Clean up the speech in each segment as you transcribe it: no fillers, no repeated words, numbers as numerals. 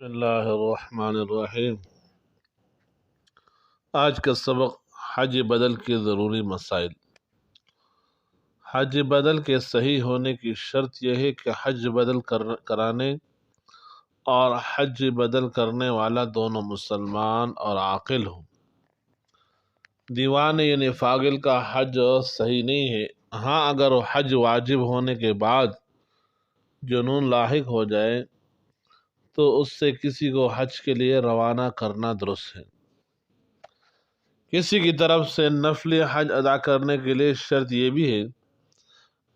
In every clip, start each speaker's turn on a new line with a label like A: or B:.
A: بسم اللہ الرحمن الرحیم۔ آج کا سبق حج بدل کے ضروری مسائل۔ حج بدل کے صحیح ہونے کی شرط یہ ہے کہ حج بدل کرانے اور حج بدل کرنے والا دونوں مسلمان اور عاقل ہوں۔ دیوانہ یعنی فاضل کا حج صحیح نہیں ہے۔ ہاں، اگر وہ حج واجب ہونے کے بعد جنون لاحق ہو جائے تو اس سے کسی کو حج کے لیے روانہ کرنا درست ہے۔ کسی کی طرف سے نفلی حج ادا کرنے کے لیے شرط یہ بھی ہے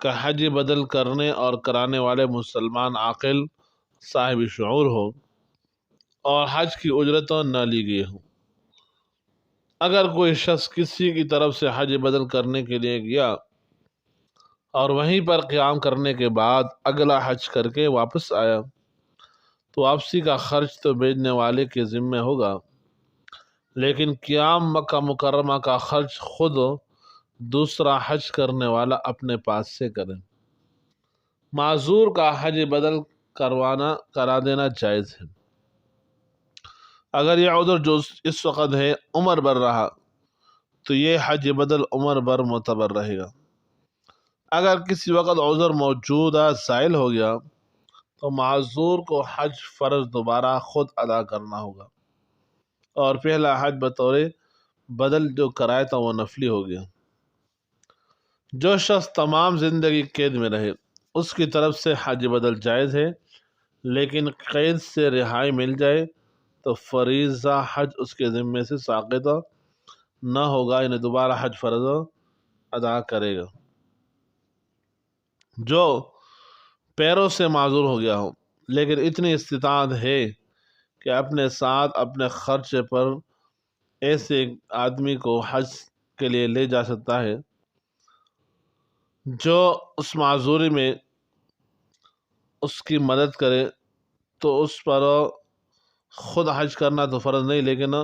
A: کہ حج بدل کرنے اور کرانے والے مسلمان عاقل صاحب شعور ہو اور حج کی اجرت نہ لی گئی ہو۔ اگر کوئی شخص کسی کی طرف سے حج بدل کرنے کے لیے گیا اور وہیں پر قیام کرنے کے بعد اگلا حج کر کے واپس آیا تو واپسی کا خرچ تو بھیجنے والے کے ذمہ ہوگا، لیکن قیام مکہ مکرمہ کا خرچ خود دوسرا حج کرنے والا اپنے پاس سے کرے۔ معذور کا حج بدل کرا دینا جائز ہے اگر یہ عذر جو اس وقت ہے عمر بھر رہا تو یہ حج بدل عمر بھر معتبر رہے گا۔ اگر کسی وقت عذر موجودہ زائل ہو گیا تو معذور کو حج فرض دوبارہ خود ادا کرنا ہوگا اور پہلا حج بطور بدل جو کرایا تھا وہ نفلی ہو گیا۔ جو شخص تمام زندگی قید میں رہے اس کی طرف سے حج بدل جائز ہے، لیکن قید سے رہائی مل جائے تو فریضہ حج اس کے ذمے سے ساقط نہ ہوگا، یعنی دوبارہ حج فرض ادا کرے گا۔ جو پیروں سے معذور ہو گیا ہو لیکن اتنی استطاعت ہے کہ اپنے ساتھ اپنے خرچے پر ایسے آدمی کو حج کے لیے لے جا سکتا ہے جو اس معذوری میں اس کی مدد کرے، تو اس پر خود حج کرنا تو فرض نہیں، لیکن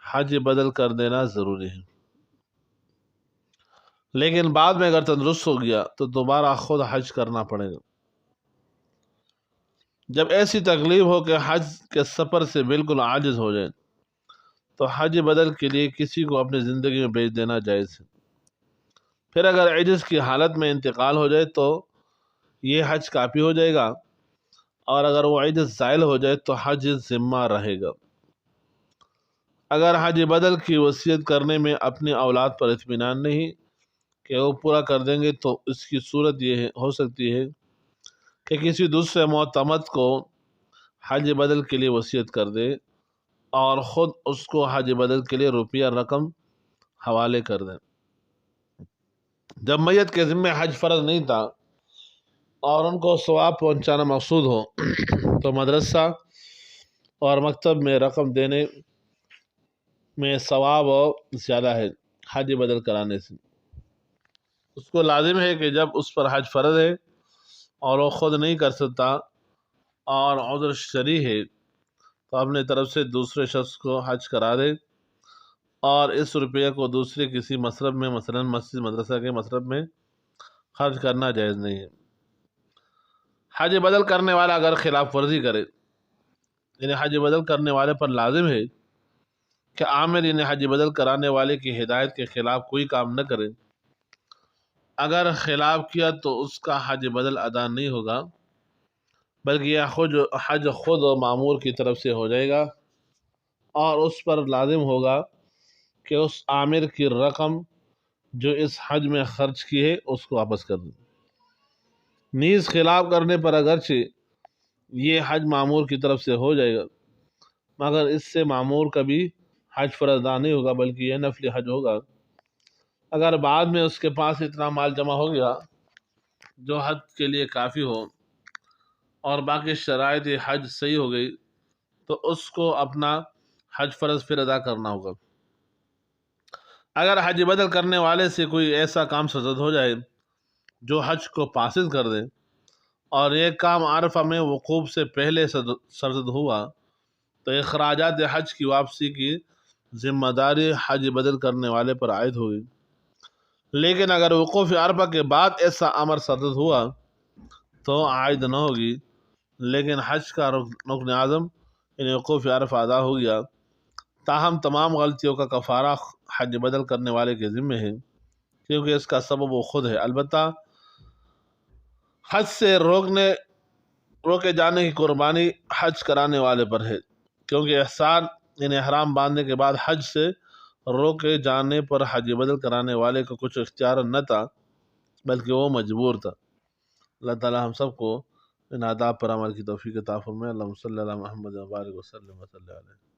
A: حج بدل کر دینا ضروری ہے۔ لیکن بعد میں اگر تندرست ہو گیا تو دوبارہ خود حج کرنا پڑے گا۔ جب ایسی تکلیف ہو کہ حج کے سفر سے بالکل عاجز ہو جائے تو حج بدل کے لیے کسی کو اپنی زندگی میں بھیج دینا جائز ہے۔ پھر اگر عجز کی حالت میں انتقال ہو جائے تو یہ حج کافی ہو جائے گا، اور اگر وہ عجز زائل ہو جائے تو حج ذمہ رہے گا۔ اگر حج بدل کی وصیت کرنے میں اپنی اولاد پر اطمینان نہیں کہ وہ پورا کر دیں گے تو اس کی صورت یہ ہو سکتی ہے کہ کسی دوسرے معتمد کو حج بدل کے لیے وصیت کر دے اور خود اس کو حج بدل کے لیے روپیہ رقم حوالے کر دیں۔ جب میت کے ذمہ حج فرض نہیں تھا اور ان کو ثواب پہنچانا مقصود ہو تو مدرسہ اور مکتب میں رقم دینے میں ثواب زیادہ ہے حج بدل کرانے سے۔ اس کو لازم ہے کہ جب اس پر حج فرض ہے اور وہ خود نہیں کر سکتا اور عذر شرعی ہے تو اپنے طرف سے دوسرے شخص کو حج کرا دے، اور اس روپیہ کو دوسرے کسی مصرف میں مثلا مسجد مدرسہ کے مصرف میں خرچ کرنا جائز نہیں ہے۔ حج بدل کرنے والا اگر خلاف ورزی کرے، یعنی حج بدل کرنے والے پر لازم ہے کہ عامر یعنی حج بدل کرانے والے کی ہدایت کے خلاف کوئی کام نہ کرے، اگر خلاف کیا تو اس کا حج بدل ادا نہیں ہوگا بلکہ یہ حج خود مامور کی طرف سے ہو جائے گا، اور اس پر لازم ہوگا کہ اس عامر کی رقم جو اس حج میں خرچ کی ہے اس کو واپس کر دیں۔ نیز خلاف کرنے پر اگرچہ یہ حج مامور کی طرف سے ہو جائے گا مگر اس سے مامور کا بھی حج فرض ادا نہیں ہوگا بلکہ یہ نفلی حج ہوگا۔ اگر بعد میں اس کے پاس اتنا مال جمع ہو گیا جو حج کے لیے کافی ہو اور باقی شرائط حج صحیح ہو گئی تو اس کو اپنا حج فرض پھر ادا کرنا ہوگا۔ اگر حج بدل کرنے والے سے کوئی ایسا کام سرزد ہو جائے جو حج کو فاسد کر دے اور یہ کام عرفہ میں وقوف سے پہلے سرزد ہوا تو اخراجات حج کی واپسی کی ذمہ داری حج بدل کرنے والے پر عائد ہوگی، لیکن اگر وقوف عرفہ کے بعد ایسا امر سرزد ہوا تو عائد نہ ہوگی، لیکن حج کا رکن اعظم یعنی وقوف عرفہ ادا ہو گیا، تاہم تمام غلطیوں کا کفارہ حج بدل کرنے والے کے ذمہ ہے، کیونکہ اس کا سبب وہ خود ہے۔ البتہ حج سے روکے جانے کی قربانی حج کرانے والے پر ہے، کیونکہ احسان یعنی احرام باندھنے کے بعد حج سے روکے جانے پر حج بدل کرانے والے کو کچھ اختیار نہ تھا، بلکہ وہ مجبور تھا۔ اللہ تعالی ہم سب کو ان آداب پر عمل کی توفیق عطا فرمائے۔ اللہم صلی علی محمد و بارک وسلم وصلی علیہ۔